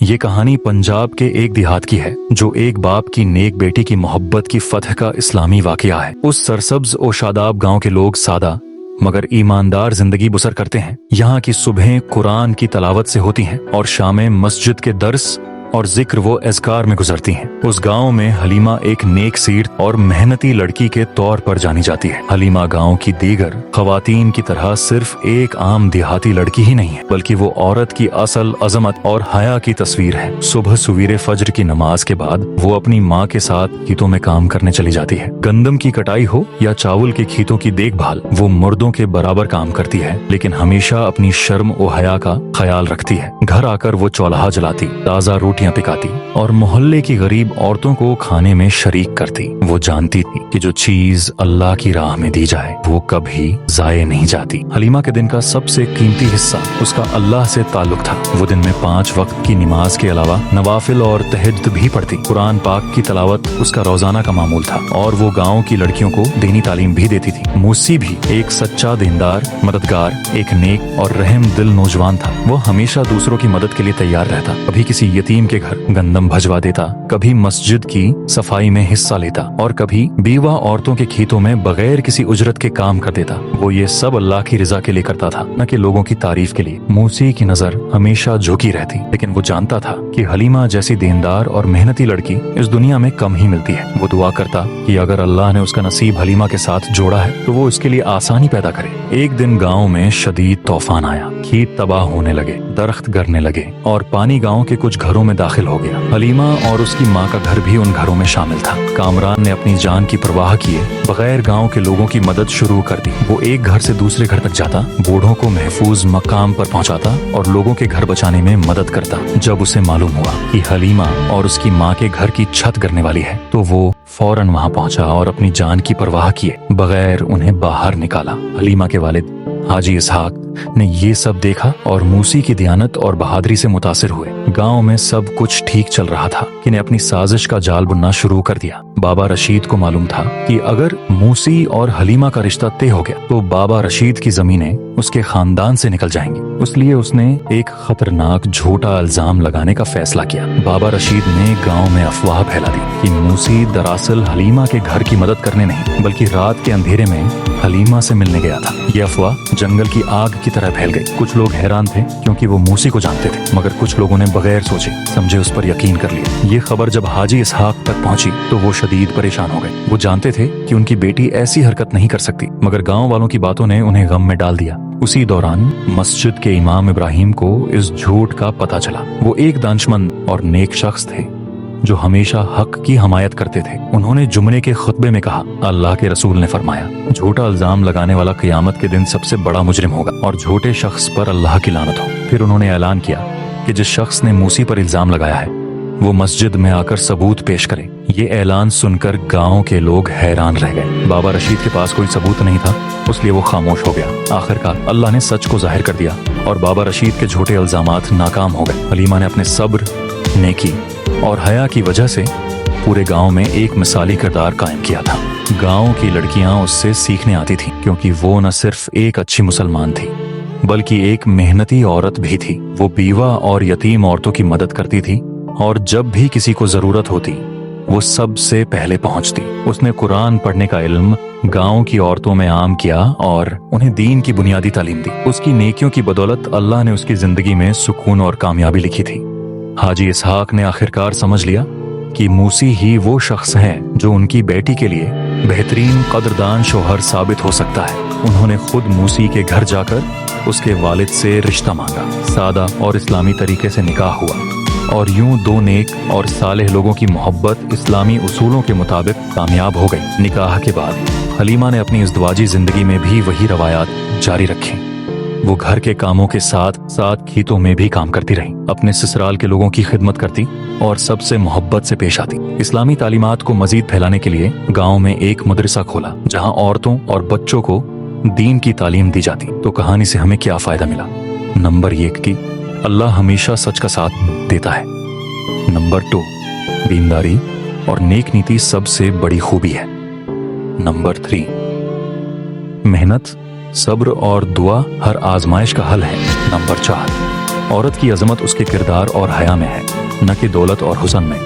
ये कहानी पंजाब के एक देहात की है जो एक बाप की नेक बेटी की मोहब्बत की फतह का इस्लामी वाकया है। उस सरसब्ज और शादाब गांव के लोग सादा मगर ईमानदार जिंदगी बसर करते हैं। यहाँ की सुबहें कुरान की तलावत से होती हैं और शामें मस्जिद के दर्स और जिक्र वो अज़कार में गुजरती हैं। उस गांव में हलीमा एक नेक सीर और मेहनती लड़की के तौर पर जानी जाती है। हलीमा गांव की दीगर खवातीन की तरह सिर्फ एक आम देहाती लड़की ही नहीं है, बल्कि वो औरत की असल अजमत और हया की तस्वीर है। सुबह सुवीरे फज्र की नमाज के बाद वो अपनी माँ के साथ खेतों में काम करने चली जाती है। गंदम की कटाई हो या चावल के खेतों की देखभाल, वो मर्दों के बराबर काम करती है, लेकिन हमेशा अपनी शर्म और हया का ख्याल रखती है। घर आकर वो चौल्हा जलाती, ताज़ा रोटियां पिकाती और मोहल्ले की गरीब औरतों को खाने में शरीक करती। वो जानती थी कि जो चीज अल्लाह की राह में दी जाए वो कभी जाये नहीं जाती। हलीमा के दिन का सबसे कीमती हिस्सा उसका अल्लाह से ताल्लुक था। वो दिन में 5 वक्त की नमाज के अलावा नवाफिल और तहज्जुद भी पढ़ती। कुरान पाक की तलावत उसका रोजाना का मामूल था और वो गाँव की लड़कियों को दीनी तालीम भी देती थी। मूसी भी एक सच्चा दीनदार, मददगार, एक नेक और रहम दिल नौजवान था। वो हमेशा दूसरों की मदद के लिए तैयार रहता। कभी किसी यतीम के घर गंदम भजवा देता, कभी मस्जिद की सफाई में हिस्सा लेता और कभी बीवा औरतों के खेतों में बगैर किसी उजरत के काम कर देता। वो ये सब अल्लाह की रजा के लिए करता था, न कि लोगों की तारीफ के लिए। मूसी की नजर हमेशा झुकी रहती, लेकिन वो जानता था कि हलीमा जैसी दीनदार और मेहनती लड़की इस दुनिया में कम ही मिलती है। वो दुआ करता कि अगर अल्लाह ने उसका नसीब हलीमा के साथ जोड़ा है तो वो उसके लिए आसानी पैदा करे। एक दिन गाँव में शदीद तूफान आया, खेत तबाह होने लगे, दरख्त गिरने लगे और पानी गाँव के कुछ घरों में दाखिल हो गया। हलीमा और उसकी माँ का घर भी उन घरों में शामिल था। कामरान ने अपनी जान की परवाह किए बगैर गांव के लोगों की मदद शुरू कर दी। वो एक घर से दूसरे घर तक जाता, बूढ़ों को महफूज मकाम पर पहुंचाता और लोगों के घर बचाने में मदद करता। जब उसे मालूम हुआ कि हलीमा और उसकी माँ के घर की छत गिरने वाली है तो वो फौरन वहां पहुंचा और अपनी जान की परवाह किए बगैर उन्हें बाहर निकाला। हलीमा के वालिद हाजी इसहाक ने ये सब देखा और मूसी की दियानत और बहादुरी से मुतासिर हुए। गांव में सब कुछ ठीक चल रहा था कि ने अपनी साजिश का जाल बुनना शुरू कर दिया। बाबा रशीद को मालूम था कि अगर मूसी और हलीमा का रिश्ता तय हो गया तो बाबा रशीद की जमीनें उसके खानदान से निकल जाएंगी। इसलिए उसने एक खतरनाक झूठा इल्जाम लगाने का फैसला किया। बाबा रशीद ने गांव में अफवाह फैला दी कि मूसी दरअसल हलीमा के घर की मदद करने नहीं बल्कि रात के अंधेरे में हलीमा से मिलने गया था। यह अफवाह जंगल की आग की तरह फैल गई। कुछ लोग हैरान थे क्योंकि वो मूसी को जानते थे, मगर कुछ लोगों ने बगैर सोचे समझे उस पर यकीन कर लिया। ये खबर जब हाजी इसहाक तक पहुंची तो वो शदीद परेशान हो गए। वो जानते थे कि उनकी बेटी ऐसी हरकत नहीं कर सकती, मगर गांव वालों की बातों ने उन्हें गम में डाल दिया। उसी दौरान मस्जिद के इमाम इब्राहिम को इस झूठ का पता चला। वो एक दानशमंद और नेक शख्स थे जो हमेशा हक की हमायत करते थे। उन्होंने जुम्मे के खुतबे में कहा, अल्लाह के रसूल ने फरमाया, झूठा इल्जाम लगाने वाला क़यामत के दिन सबसे बड़ा मुजरिम होगा और झूठे शख्स पर अल्लाह की लानत हो। फिर उन्होंने ऐलान किया कि जिस शख्स ने मूसी पर इल्जाम लगाया है वो मस्जिद में आकर सबूत पेश करे। ये ऐलान सुनकर गांव के लोग हैरान रह गए। बाबा रशीद के पास कोई सबूत नहीं था, इसलिए वो खामोश हो गया। आखिरकार अल्लाह ने सच को जाहिर कर दिया और बाबा रशीद के झूठे इल्जामात नाकाम हो गए। हलीमा ने अपने सब्र, नेकी और हया की वजह से पूरे गांव में एक मिसाली किरदार कायम किया था। गांव की लड़कियां उससे सीखने आती थीं, क्योंकि वो न सिर्फ एक अच्छी मुसलमान थी बल्कि एक मेहनती औरत भी थी। वो बीवा और यतीम औरतों की मदद करती थी और जब भी किसी को जरूरत होती वो सबसे पहले पहुंचती। उसने कुरान पढ़ने का इल्म गांव की औरतों में आम किया और उन्हें दीन की बुनियादी तालीम दी। उसकी नेकियों की बदौलत अल्लाह ने उसकी जिंदगी में सुकून और कामयाबी लिखी थी। हाजी इसहाक ने आखिरकार समझ लिया कि मूसी ही वो शख्स है जो उनकी बेटी के लिए बेहतरीन कदरदान शोहर साबित हो सकता है। उन्होंने खुद मूसी के घर जाकर उसके वालिद से रिश्ता मांगा। सादा और इस्लामी तरीके से निकाह हुआ और यूं दो नेक और सालेह लोगों की मोहब्बत इस्लामी उसूलों के मुताबिक कामयाब हो गई। निकाह के बाद हलीमा ने अपनी इज़्दवाजी जिंदगी में भी वही रवायात जारी रखी। वो घर के कामों के साथ साथ खेतों में भी काम करती रही, अपने ससुराल के लोगों की खिदमत करती और सबसे मोहब्बत से पेश आती। इस्लामी तालीमात को मजीद फैलाने के लिए गांव में एक मदरसा खोला जहां औरतों और बच्चों को दीन की तालीम दी जाती। तो कहानी से हमें क्या फायदा मिला? नंबर 1 की अल्लाह हमेशा सच का साथ देता है। नंबर 2, दीनदारी और नेक नीति सबसे बड़ी खूबी है। नंबर 3, मेहनत, सब्र और दुआ हर आजमाइश का हल है। नंबर 4, औरत की अजमत उसके किरदार और हया में है। न कि दौलत और हुसन में।